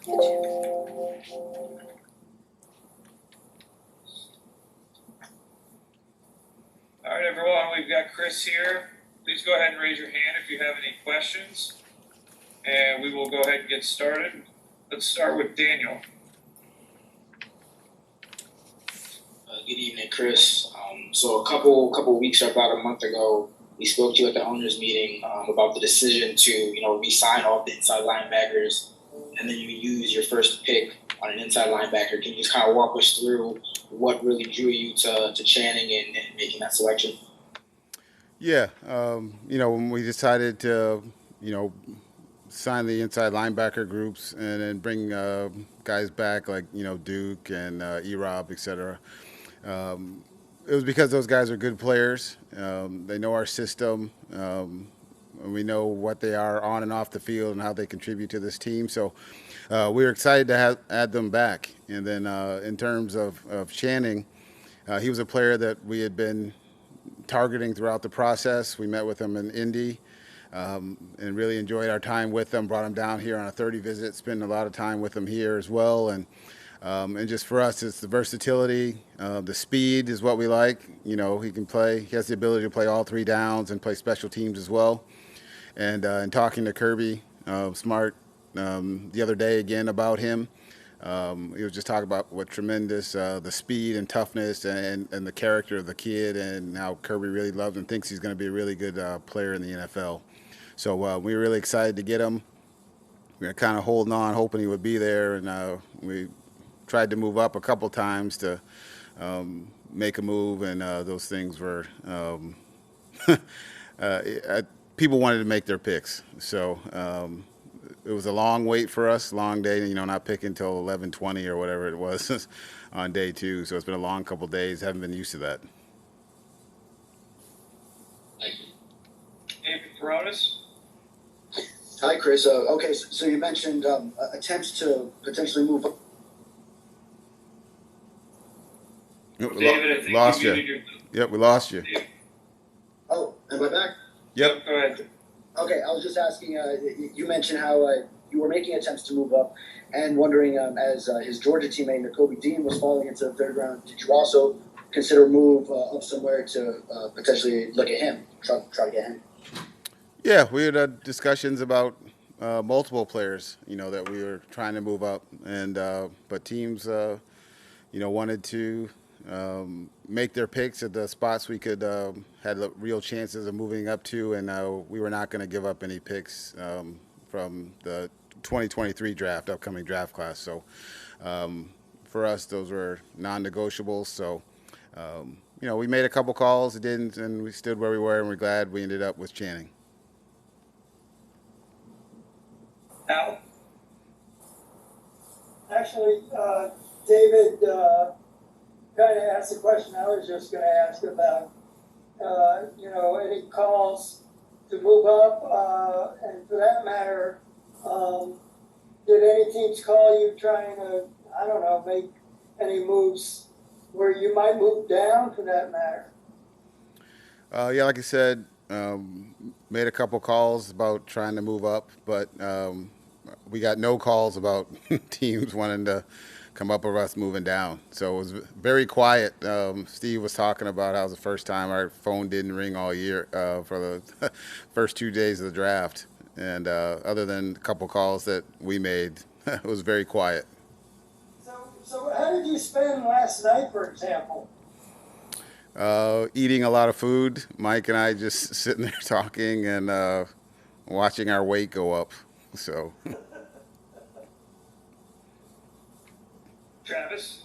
All right, everyone, we've got Chris here. Please go ahead and raise your hand if you have any questions, and we will go ahead and get started. Let's start with Daniel. Good evening, Chris. So a couple weeks or about a month ago, we spoke to you at the owners' meeting about the decision to re-sign all the inside linebackers, and then you use your first pick on an inside linebacker. Can you just kind of walk us through what really drew you to Channing and making that selection? Yeah, when we decided to, sign the inside linebacker groups and then bring guys back like Duke and E-Rob, et cetera. It was because those guys are good players. They know our system. And we know what they are on and off the field and how they contribute to this team. So we were excited to add them back. And then in terms of Channing, he was a player that we had been targeting throughout the process. We met with him in Indy and really enjoyed our time with him. Brought him down here on a 30 visit, spent a lot of time with him here as well. And just for us, it's the versatility, the speed is what we like. He can play. He has the ability to play all three downs and play special teams as well. And in talking to Kirby Smart the other day again about him, he was just talking about what tremendous the speed and toughness and the character of the kid, and how Kirby really loves and thinks he's going to be a really good player in the NFL. So we were really excited to get him. We were kind of holding on, hoping he would be there, and we tried to move up a couple times to make a move, and those things were people wanted to make their picks. So it was a long wait for us, long day, not picking until 11:20 or whatever it was on day two. So it's been a long couple days. Haven't been used to that. Thank you. David Peronis. Hi, Chris. Okay, so you mentioned attempts to potentially move up. David, I think lost you. Yep, we lost you. Oh, am I back? Yep. Go ahead. Okay, I was just asking, you mentioned how you were making attempts to move up and wondering, as his Georgia teammate, Nakobe Dean, was falling into the third round, did you also consider a move up somewhere to potentially look at him, try to get him? Yeah, we had discussions about multiple players, that we were trying to move up, and but teams, wanted to make their picks at the spots we could had real chances of moving up to, and we were not going to give up any picks from the 2023 upcoming draft class. So for us, those were non-negotiables. So we made a couple calls, it didn't, and we stood where we were, and we're glad we ended up with Channing. Al? Actually, David kind of asked the question I was just going to ask about, any calls to move up, and for that matter, did any teams call you trying to, make any moves where you might move down for that matter? Yeah, like I said, made a couple calls about trying to move up, but we got no calls about teams wanting to come up with us moving down. So it was very quiet. Steve was talking about how it was the first time our phone didn't ring all year for the first 2 days of the draft. And other than a couple calls that we made, it was very quiet. So how did you spend last night, for example? Eating a lot of food. Mike and I just sitting there talking and watching our weight go up. So. Travis?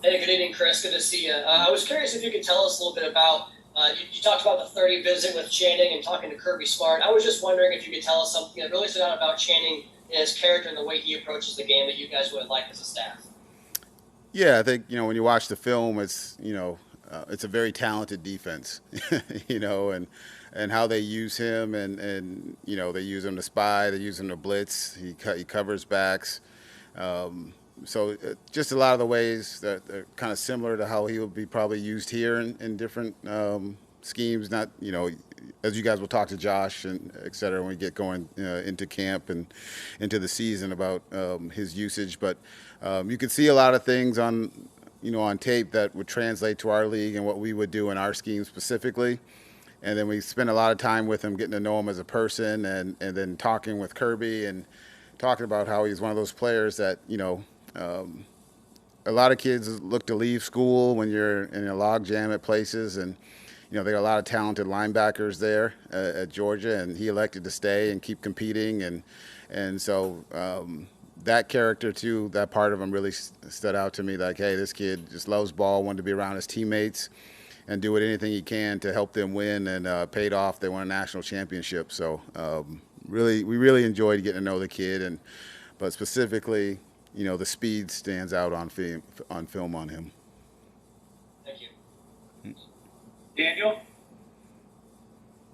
Hey, good evening, Chris. Good to see you. I was curious if you could tell us a little bit about, you talked about the 30 visit with Channing and talking to Kirby Smart. I was just wondering if you could tell us something that really stood out about Channing and his character and the way he approaches the game that you guys would like as a staff. Yeah, I think, when you watch the film, it's a very talented defense, and how they use him, and they use him to spy, they use him to blitz, he covers backs. So just a lot of the ways that are kind of similar to how he will be probably used here in different schemes. Not, as you guys will talk to Josh and et cetera when we get going into camp and into the season about his usage. But you can see a lot of things on on tape that would translate to our league and what we would do in our scheme specifically. And then we spent a lot of time with him, getting to know him as a person, and then talking with Kirby and talking about how he's one of those players that a lot of kids look to leave school when you're in a log jam at places, and they got a lot of talented linebackers there at Georgia, and he elected to stay and keep competing, and so that character too, that part of him really stood out to me. Like, hey, this kid just loves ball, wanted to be around his teammates, and do anything he can to help them win, and paid off. They won a national championship, so we really enjoyed getting to know the kid, but specifically, the speed stands out on film on him. Thank you. Daniel?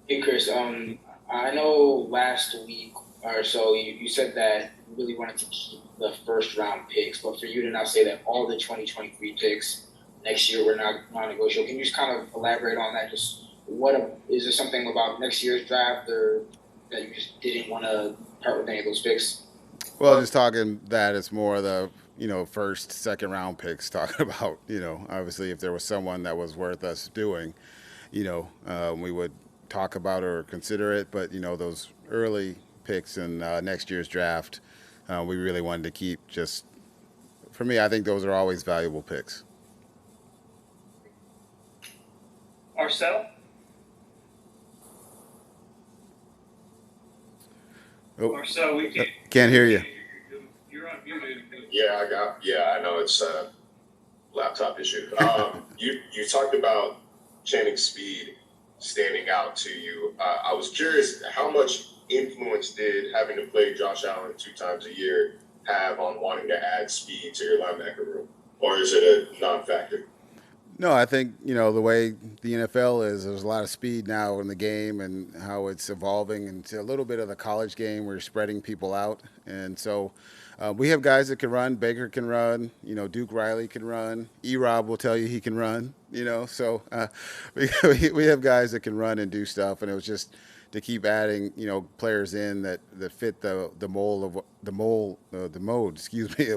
Hey Chris, I know last week or so you said that you really wanted to keep the first round picks, but for you to now say that all the 2023 picks next year were not non-negotiable, can you just kind of elaborate on that? Just is there something about next year's draft or that you just didn't want to part with any of those picks? Well, just talking that it's more the first, second round picks. Talking about obviously if there was someone that was worth us doing, we would talk about or consider it. But those early picks in next year's draft, we really wanted to keep. Just for me, I think those are always valuable picks. Marcel? Oh, Marcel, we can't hear you. You're unmuted. Yeah, I know it's a laptop issue. You talked about Channing's speed standing out to you. I was curious, how much influence did having to play Josh Allen 2 times a year have on wanting to add speed to your linebacker room? Or is it a non-factor? No, I think, the way the NFL is, there's a lot of speed now in the game and how it's evolving into a little bit of the college game where you're spreading people out. And so we have guys that can run. Baker can run. Duke Riley can run. E-Rob will tell you he can run, So we have guys that can run and do stuff. And it was just to keep adding, players in that fit the mold, of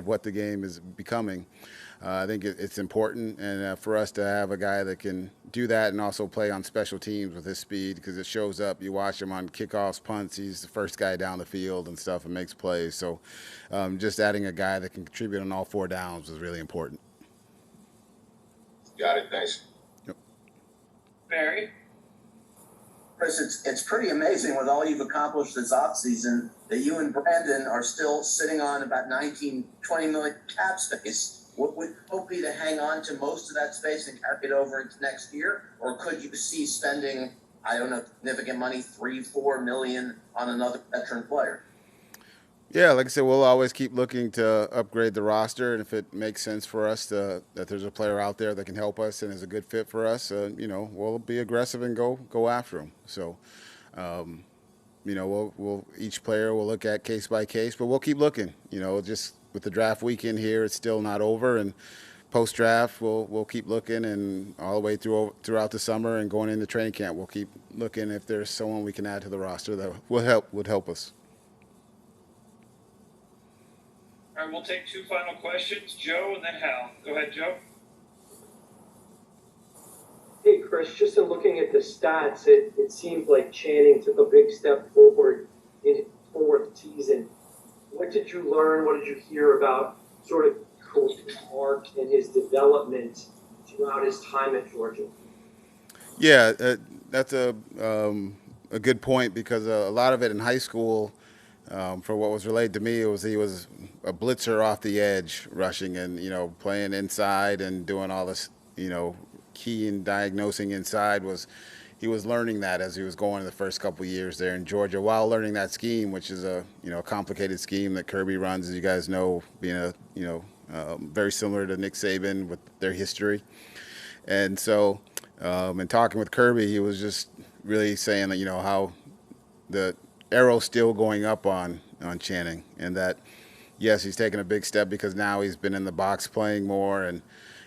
what the game is becoming. I think it's important, and for us to have a guy that can do that and also play on special teams with his speed, because it shows up. You watch him on kickoffs, punts. He's the first guy down the field and stuff and makes plays. So just adding a guy that can contribute on all 4 downs is really important. Got it. Thanks. Yep. Barry? Chris, it's pretty amazing with all you've accomplished this offseason that you and Brandon are still sitting on about 19, 20 million cap space. Would hope be to hang on to most of that space and carry it over into next year? Or could you see spending, significant money, 3-4 million on another veteran player? Yeah, like I said, we'll always keep looking to upgrade the roster, and if it makes sense for us that there's a player out there that can help us and is a good fit for us, we'll be aggressive and go after him. So, we'll each player will look at case by case, but we'll keep looking. Just with the draft weekend here, it's still not over, and post-draft we'll keep looking, and all the way throughout the summer and going into training camp, we'll keep looking if there's someone we can add to the roster that would help us. All right, we'll take 2 final questions, Joe and then Hal. Go ahead, Joe. Hey, Chris, just in looking at the stats, it seems like Channing took a big step forward in his 4th season. What did you learn? What did you hear about sort of Coach Mark and his development throughout his time at Georgia? Yeah, that's a good point, because a lot of it in high school, for what was relayed to me, he was a blitzer off the edge, rushing and playing inside and doing all this key and diagnosing inside. He was learning that as he was going in the first couple of years there in Georgia, while learning that scheme, which is a complicated scheme that Kirby runs, as you guys know, being very similar to Nick Saban with their history. And so, in talking with Kirby, he was just really saying that how the arrow's still going up on Channing, and that yes, he's taken a big step because now he's been in the box playing more, and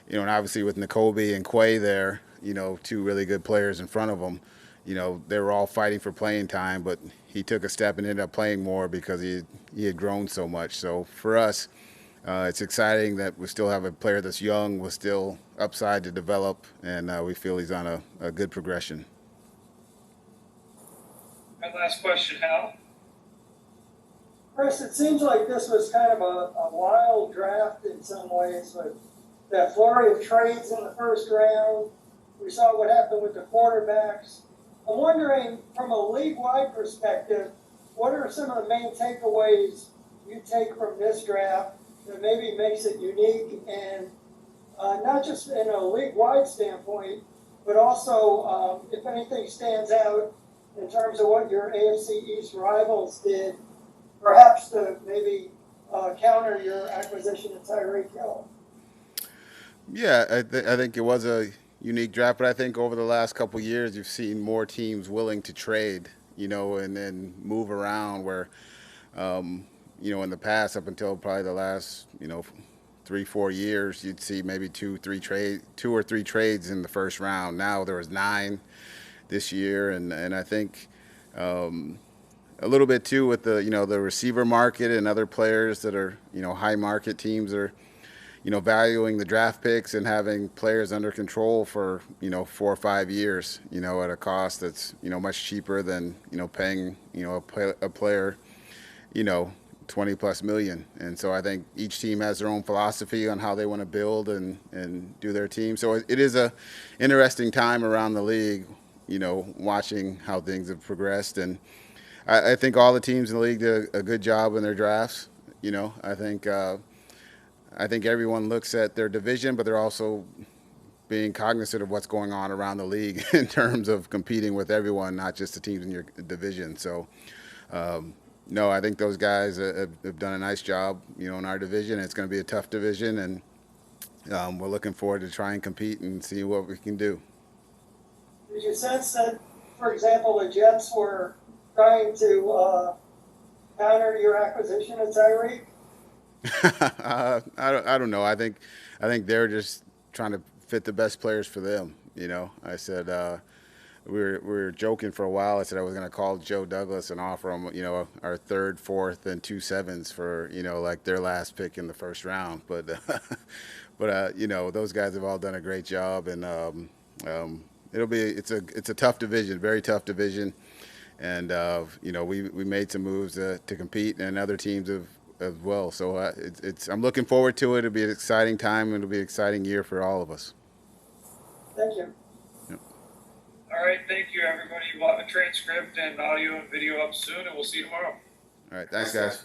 and obviously with Nakobe and Quay there, 2 really good players in front of him, you know, they were all fighting for playing time, but he took a step and ended up playing more because he had grown so much. So for us, it's exciting that we still have a player that's young, with still upside to develop, and we feel he's on a good progression. And last question, Hal. Chris, it seems like this was kind of a wild draft in some ways, with that flurry of trades in the first round. We saw what happened with the quarterbacks. I'm wondering, from a league-wide perspective, what are some of the main takeaways you take from this draft that maybe makes it unique, and not just in a league-wide standpoint, but also if anything stands out in terms of what your AFC East rivals did, perhaps to maybe counter your acquisition of Tyreek Hill? Yeah, I think it was a unique draft, but I think over the last couple of years, you've seen more teams willing to trade, you know, and then move around where, you know, in the past, up until probably the last, you know, 3-4 years, you'd see maybe two or three trades in the first round. Now there was 9 this year, and I think a little bit too with the, you know, the receiver market and other players that are, you know, high market teams are, you know, valuing the draft picks and having players under control for, you know, 4 or 5 years, you know, at a cost that's, you know, much cheaper than, you know, paying, you know, a player, you know, 20 plus million. And so I think each team has their own philosophy on how they want to build and do their team. So it is a interesting time around the league, you know, watching how things have progressed. And I think all the teams in the league did a good job in their drafts. You know, I think everyone looks at their division, but they're also being cognizant of what's going on around the league in terms of competing with everyone, not just the teams in your division. So, no, I think those guys have done a nice job, you know, in our division. It's going to be a tough division, and we're looking forward to try and compete and see what we can do. Did you sense that, for example, the Jets were trying to counter your acquisition of Tyreek? I don't know. I think they're just trying to fit the best players for them. You know, I said we were joking for a while. I said I was going to call Joe Douglas and offer him, you know, our 3rd, 4th, and 2 7s for, you know, like their last pick in the first round. But you know, those guys have all done a great job, and it's a tough division, very tough division, and you know, we made some moves to compete, and other teams have as well. So I'm looking forward to it. It'll be an exciting time, and it'll be an exciting year for all of us. Thank you. Yep. All right, thank you, everybody. We'll have a transcript and audio and video up soon, and we'll see you tomorrow. All right, thanks, guys.